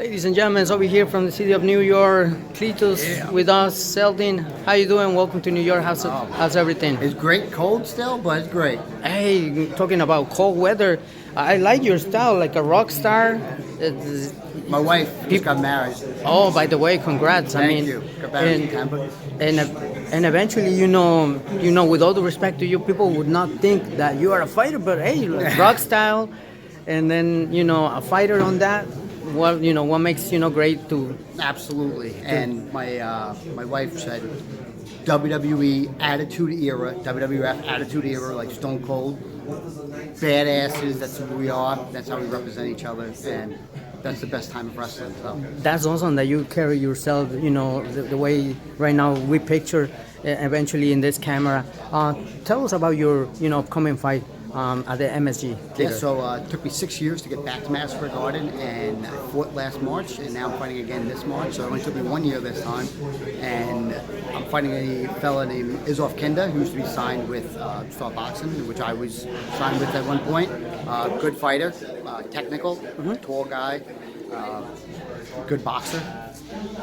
Ladies and gentlemen, it's over here from the city of New York. Cletus with us, Seldin. How you doing? Welcome to New York. How's everything? It's great, cold still, but it's great. Hey, talking about cold weather, I like your style, like a rock star. My wife just got married. Oh, by the way, congrats. Thank you. Got married in Tampa. And eventually, you know, with all the respect to you, people would not think that you are a fighter, but hey, like rock style, and then a fighter on that. What makes great to Absolutely. And my wife said WWE Attitude Era, WWF Attitude Era, like Stone Cold, badasses. That's who we are. That's how we represent each other, and that's the best time of wrestling. So that's awesome that you carry yourself, the way right now we picture eventually in this camera. Tell us about your, upcoming fight at the MSG Theater. Yeah, so it took me 6 years to get back to Madison Square Garden, and I fought last March, and now I'm fighting again this March. So it only took me 1 year this time, and I'm fighting a fella named Izov Kenda, who used to be signed with Star Boxing, which I was signed with at one point. Good fighter, technical, tall guy, good boxer,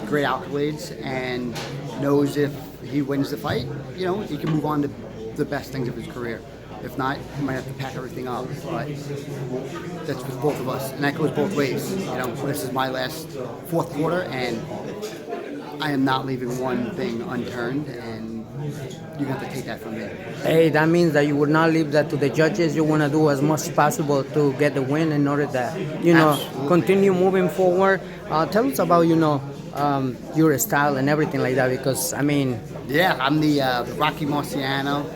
great accolades, and knows if he wins the fight, he can move on to the best things of his career. If not, he might have to pack everything up. But that's with both of us, and that goes both ways. This is my last fourth quarter, and I am not leaving one thing unturned, and you have to take that from me. Hey, that means that you would not leave that to the judges. You want to do as much as possible to get the win in order that, Absolutely. continue moving forward. Tell us about, your style and everything like that, because, Yeah, I'm the Rocky Marciano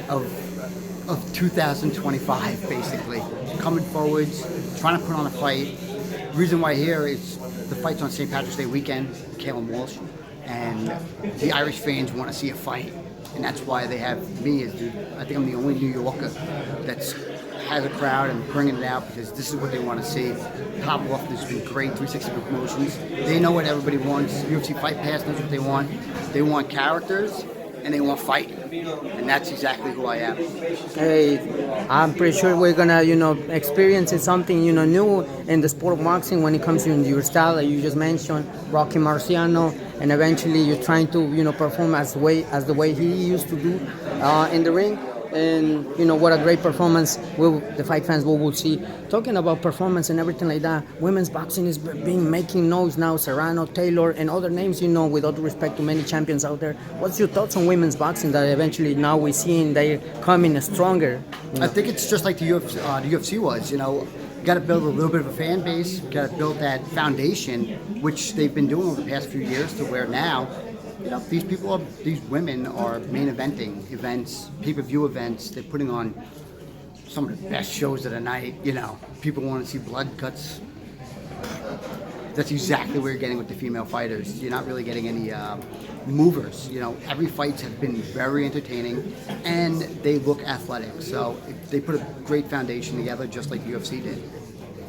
of 2025, basically. Coming forwards, trying to put on a fight. The reason why here is the fight's on St. Patrick's Day weekend, Calum Walsh, and the Irish fans want to see a fight, and that's why they have me as I think I'm the only New Yorker that has a crowd and bringing it out, because this is what they want to see. Top off, this has been great, 360 promotions. They know what everybody wants. UFC Fight Pass knows what they want. They want characters, and they want fight, and that's exactly who I am. Hey, I'm pretty sure we're gonna, experience something, new in the sport of boxing when it comes to your style, like you just mentioned, Rocky Marciano, and eventually you're trying to, perform as the way he used to do in the ring. And what a great performance the fight fans will see. Talking about performance and everything like that, women's boxing is making noise now. Serrano, Taylor, and other names, with all due respect to many champions out there. What's your thoughts on women's boxing that eventually now we're seeing they're coming stronger? I think it's just like the UFC was. You got to build a little bit of a fan base. Got to build that foundation, which they've been doing over the past few years, to where now, these women are main eventing events, pay-per-view events. They're putting on some of the best shows of the night. People want to see blood cuts. That's exactly what you're getting with the female fighters. You're not really getting any movers. Every fights have been very entertaining, and they look athletic. So they put a great foundation together, just like the UFC did.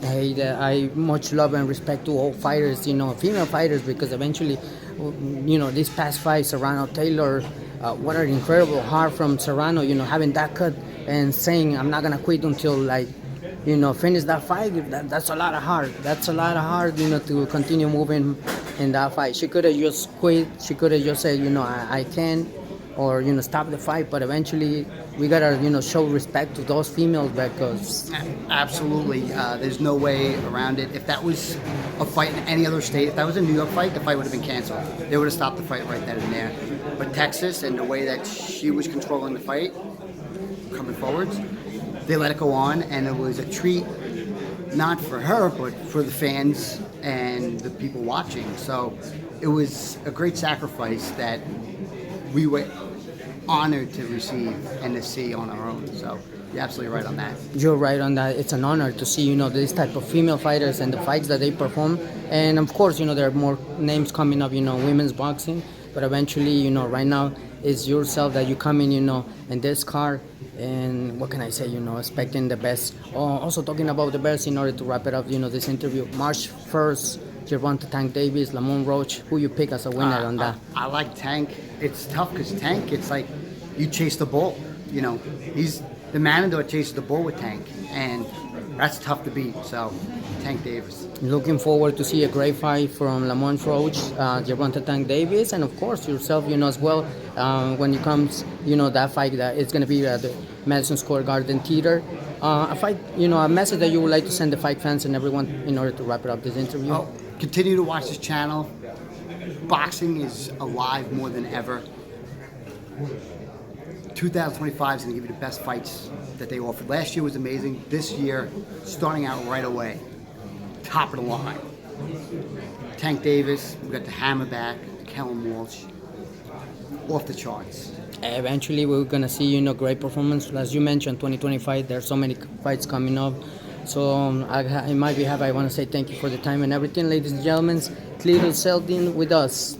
Hey, I much love and respect to all fighters, female fighters, because eventually, this past fight, Serrano Taylor, what an incredible heart from Serrano, having that cut and saying, I'm not going to quit until, finish that fight. That's a lot of heart. That's a lot of heart, to continue moving in that fight. She could have just quit. She could have just said, I can't, or, stop the fight. But eventually, we got to, show respect to those females, because... Absolutely. There's no way around it. If that was a fight in any other state, if that was a New York fight, the fight would have been canceled. They would have stopped the fight right then and there. But Texas, and the way that she was controlling the fight, coming forwards, they let it go on, and it was a treat, not for her, but for the fans and the people watching. So it was a great sacrifice that we were honored to receive and to see on our own. So you're absolutely right on that. You're right on that. It's an honor to see, this type of female fighters and the fights that they perform. And of course, there are more names coming up, women's boxing. But eventually, right now, it's yourself that you come in, in this car. And what can I say, expecting the best. Also talking about the best in order to wrap it up, this interview. March 1st, Gervonta, Tank Davis, Lamont, Roach. Who you pick as a winner on that? I like Tank. It's tough because Tank, it's like you chase the bull. He's the Matador chases the bull with Tank, and that's tough to beat. So, Tank Davis. Looking forward to see a great fight from Lamont, Roach, Gervonta, Tank Davis, and of course yourself, as well. When it comes, that fight, that it's going to be at the Madison Square Garden Theater. A fight, a message that you would like to send the fight fans and everyone in order to wrap it up this interview. Oh, continue to watch this channel. Boxing is alive more than ever. 2025 is going to give you the best fights that they offered. Last year was amazing. This year, starting out right away, top of the line. Tank Davis, we got the Hammerback, Kellen Walsh, off the charts. Eventually, we're gonna see great performance. As you mentioned, 2025. There's so many fights coming up. So in my behalf, I want to say thank you for the time and everything, ladies and gentlemen. Cletus Seldin with us.